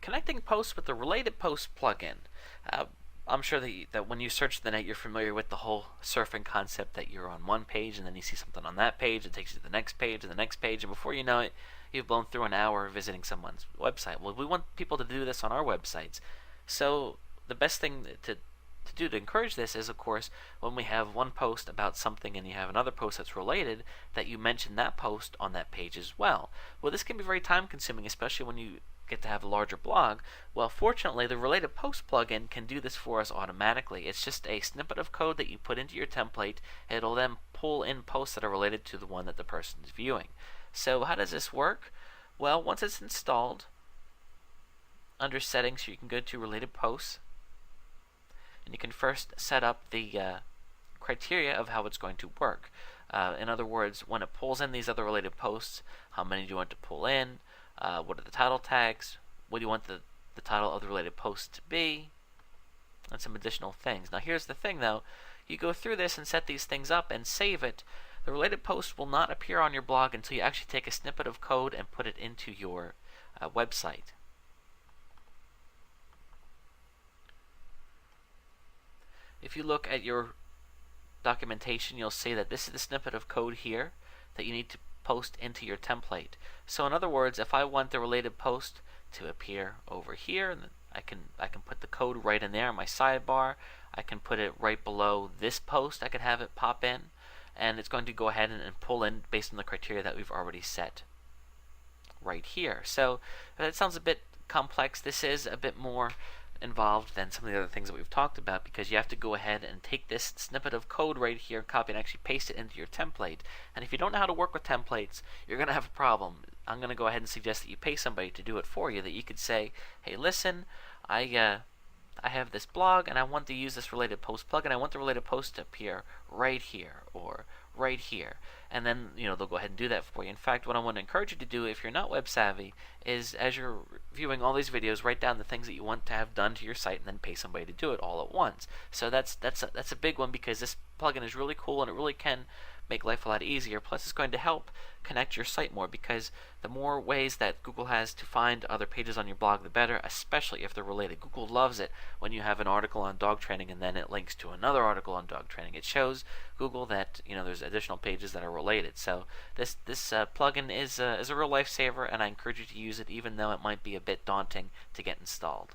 connecting posts with the Related Posts plugin. Uh, I'm sure that when you search the net, you're familiar with the whole surfing concept that you're on one page and then you see something on that page, it takes you to the next page and the next page, and before you know it, you've blown through an hour visiting someone's website. Well, we want people to do this on our websites. So the best thing to do to encourage this is, of course, when we have one post about something and you have another post that's related, that you mention that post on that page as well. Well, this can be very time consuming, especially when you get to have a larger blog. Well, fortunately, the Related Posts plugin can do this for us automatically. It's just a snippet of code that you put into your template. It'll then pull in posts that are related to the one that the person is viewing. So how does this work? Well, once it's installed, under settings you can go to Related Posts, and you can first set up the criteria of how it's going to work. In other words, when it pulls in these other related posts, how many do you want to pull in? What are the title tags? What do you want the title of the related post to be? And some additional things. Now here's the thing though, you go through this and set these things up and save it. The related post will not appear on your blog until you actually take a snippet of code and put it into your website. If you look at your documentation, you'll see that this is the snippet of code here that you need to post into your template. So in other words, if I want the related post to appear over here, I can put the code right in there in my sidebar. I can put it right below this post. I can have it pop in, and it's going to go ahead and pull in based on the criteria that we've already set right here. So that sounds a bit complex. This is a bit more involved than some of the other things that we've talked about, because you have to go ahead and take this snippet of code right here, copy and actually paste it into your template. And if you don't know how to work with templates, you're going to have a problem. I'm going to go ahead and suggest that you pay somebody to do it for you, that you could say, hey, listen, I have this blog and I want to use this related post plugin. I want the related post to appear right here or right here, and then they'll go ahead and do that for you. In fact, what I want to encourage you to do, if you're not web savvy, is as you're viewing all these videos, write down the things that you want to have done to your site and then pay somebody to do it all at once. So that's a big one, because this plugin is really cool and it really can make life a lot easier. Plus, it's going to help connect your site more, because the more ways that Google has to find other pages on your blog, the better, especially if they're related. Google loves it when you have an article on dog training and then it links to another article on dog training. It shows Google that there's additional pages that are related. So this plugin is a real lifesaver, and I encourage you to use it, even though it might be a bit daunting to get installed.